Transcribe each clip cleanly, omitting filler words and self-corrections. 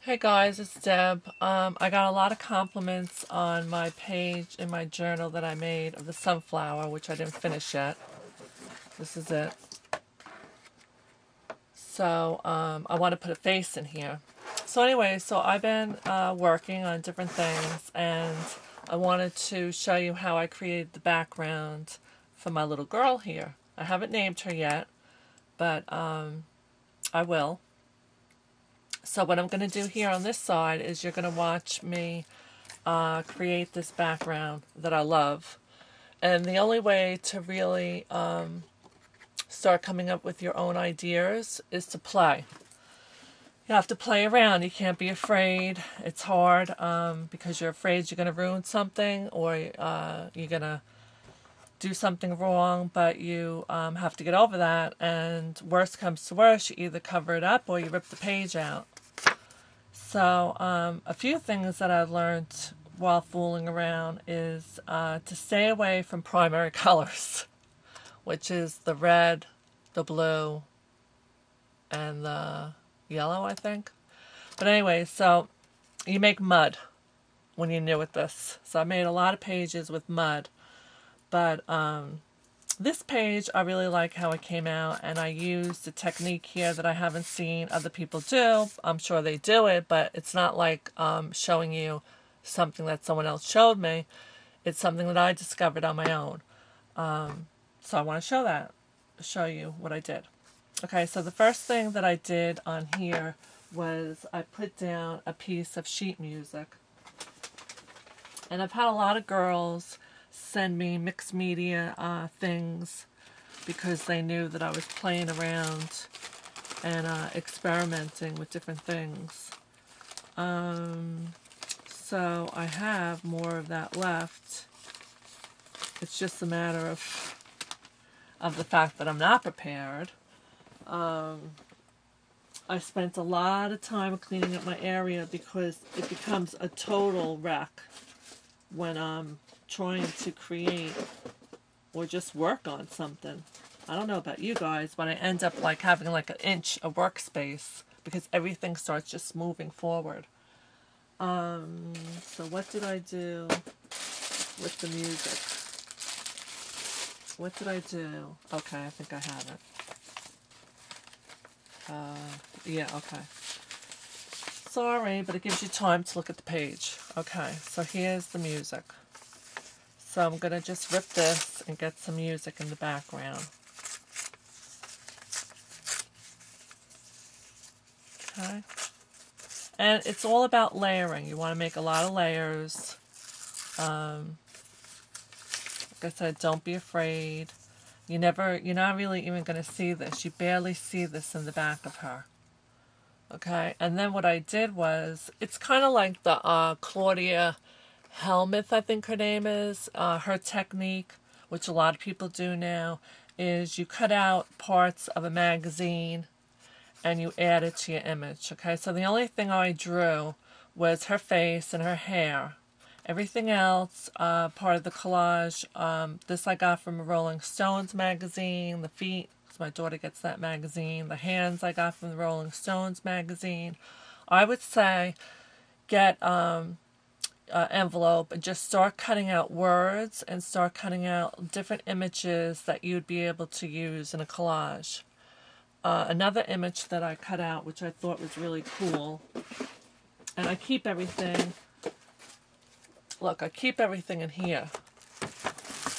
Hey guys, it's Deb. I got a lot of compliments on my page in my journal that I made of the sunflower, which I didn't finish yet. This is it. So I want to put a face in here. So anyway, I've been working on different things, and I wanted to show you how I created the background for my little girl here. I haven't named her yet, but I will. So what I'm going to do here on this side is you're going to watch me create this background that I love. And the only way to really start coming up with your own ideas is to play. You have to play around. You can't be afraid. It's hard because you're afraid you're going to ruin something or you're going to do something wrong, but you have to get over that, and worst comes to worst, you either cover it up or you rip the page out. So a few things that I've learned while fooling around is to stay away from primary colors, which is the red, the blue, and the yellow, I think. But anyway, so you make mud when you're new at this. So I made a lot of pages with mud. But this page, I really like how it came out, and I used a technique here that I haven't seen other people do. I'm sure they do it, but it's not like showing you something that someone else showed me. It's something that I discovered on my own. So I want to show you what I did. Okay, so the first thing that I did on here was I put down a piece of sheet music. And I've had a lot of girls send me mixed media things because they knew that I was playing around and experimenting with different things. So I have more of that left. It's just a matter of the fact that I'm not prepared. I spent a lot of time cleaning up my area because it becomes a total wreck when I'm trying to create or just work on something. I don't know about you guys, but I end up like having like an inch of workspace because everything starts just moving forward. So what did I do with the music? What did I do? Okay, I think I have it. Yeah, okay. Sorry, but it gives you time to look at the page. Okay, so here's the music. So I'm going to just rip this and get some music in the background. Okay. And it's all about layering. You want to make a lot of layers. Like I said, don't be afraid. You're not really even going to see this. You barely see this in the back of her. Okay, and then what I did was, it's kind of like the Claudia Helmuth, I think her name is. Her technique, which a lot of people do now, is you cut out parts of a magazine and you add it to your image. Okay, so the only thing I drew was her face and her hair. Everything else, part of the collage, this I got from a Rolling Stones magazine. The feet, because my daughter gets that magazine. The hands I got from the Rolling Stones magazine. I would say get envelope and just start cutting out words and start cutting out different images that you'd be able to use in a collage. Another image that I cut out, which I thought was really cool, and I keep everything, look, I keep everything in here.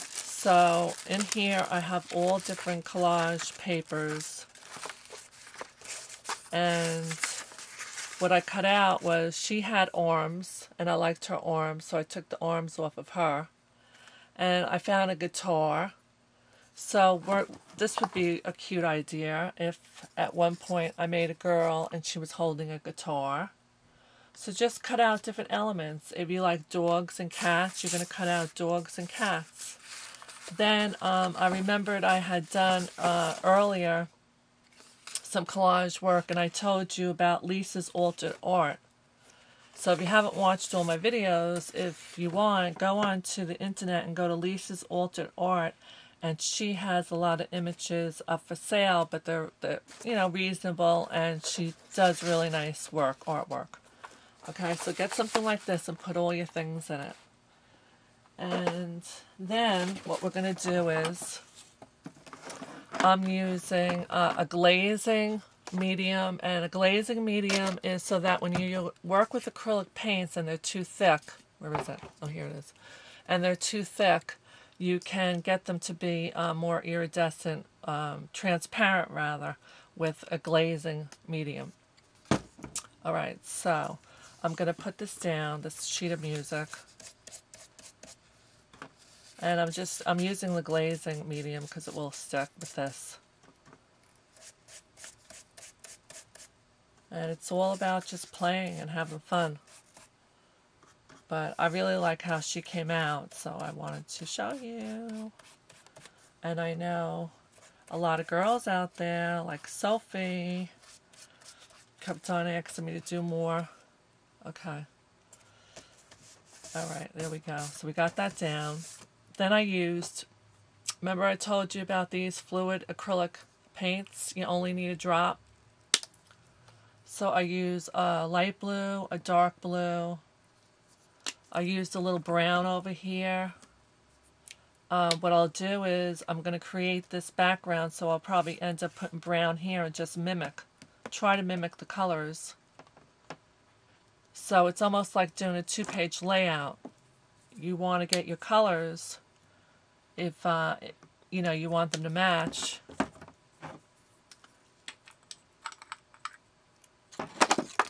So in here I have all different collage papers, and what I cut out was she had arms, and I liked her arms, so I took the arms off of her. And I found a guitar. So this would be a cute idea if at one point I made a girl and she was holding a guitar. So just cut out different elements. If you like dogs and cats, you're going to cut out dogs and cats. Then I remembered I had done earlier some collage work, and I told you about Lisa's Altered Art. So if you haven't watched all my videos, if you want, go on to the internet and go to Lisa's Altered Art, and she has a lot of images up for sale, but they're reasonable, and she does really nice artwork. Okay, so get something like this and put all your things in it. And then what we're going to do is I'm using a glazing medium, and a glazing medium is so that when you work with acrylic paints and they're too thick, where is it? Oh, here it is. And they're too thick, you can get them to be more iridescent, transparent rather, with a glazing medium. All right, so I'm going to put this down, this sheet of music. And I'm using the glazing medium because it will stick with this. And it's all about just playing and having fun. But I really like how she came out, so I wanted to show you. And I know a lot of girls out there, like Sophie, kept on asking me to do more. Okay. All right, there we go. So we got that down. Then I used, remember I told you about these fluid acrylic paints? You only need a drop. So I use a light blue, a dark blue. I used a little brown over here. What I'll do is I'm going to create this background, so I'll probably end up putting brown here and just try to mimic the colors. So it's almost like doing a two-page layout. You want to get your colors if you want them to match.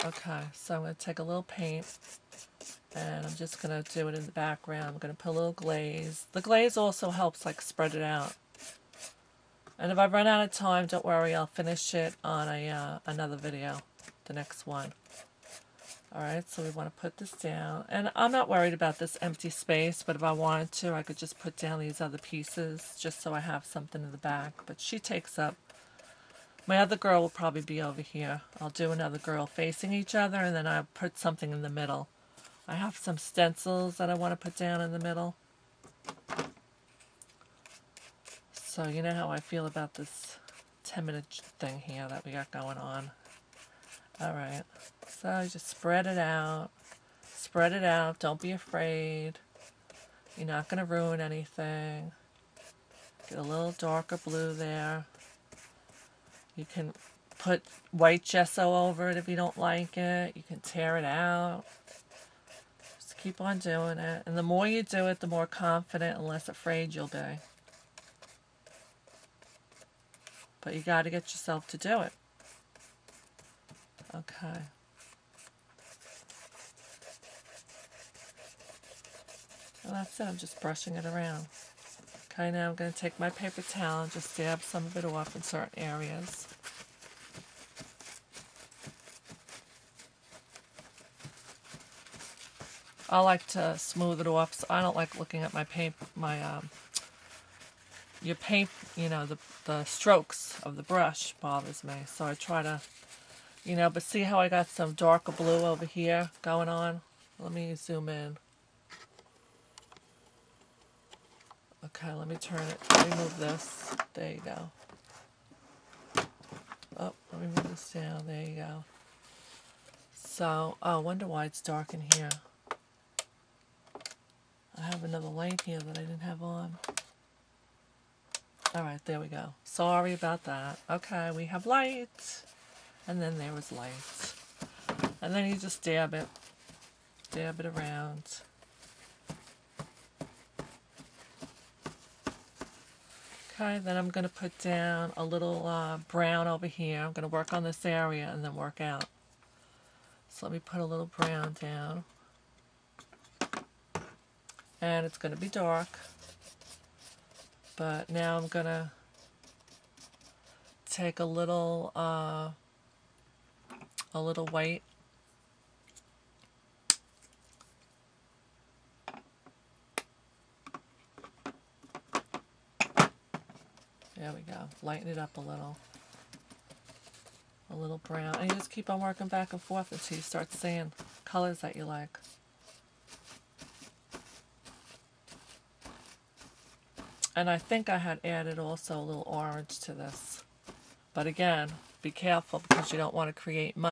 Okay, so I'm going to take a little paint and I'm just going to do it in the background. I'm going to put a little glaze. The glaze also helps like spread it out. And if I run out of time, don't worry, I'll finish it on another video, the next one. Alright, so we want to put this down. And I'm not worried about this empty space, but if I wanted to, I could just put down these other pieces just so I have something in the back. But she takes up. My other girl will probably be over here. I'll do another girl facing each other, and then I'll put something in the middle. I have some stencils that I want to put down in the middle. So you know how I feel about this 10-minute thing here that we got going on. Alright, so just spread it out. Spread it out. Don't be afraid. You're not going to ruin anything. Get a little darker blue there. You can put white gesso over it if you don't like it. You can tear it out. Just keep on doing it. And the more you do it, the more confident and less afraid you'll be. But you got to get yourself to do it. Okay. Well, that's it. I'm just brushing it around. Okay, now I'm going to take my paper towel and just dab some of it off in certain areas. I like to smooth it off, so I don't like looking at my paint, your paint, the strokes of the brush bothers me. So I try to, but see how I got some darker blue over here going on? Let me zoom in. Okay, let me turn it, let me move this. There you go. Oh, let me move this down. There you go. So, I wonder why it's dark in here. I have another light here that I didn't have on. Alright, there we go. Sorry about that. Okay, we have light. And then there was light. And then you just dab it. Dab it around. Okay, then I'm going to put down a little brown over here. I'm going to work on this area and then work out. So let me put a little brown down. And it's going to be dark. But now I'm going to take a little white. There we go. Lighten it up a little. A little brown. And you just keep on working back and forth until you start seeing colors that you like. And I think I had added also a little orange to this. But again, be careful because you don't want to create mud.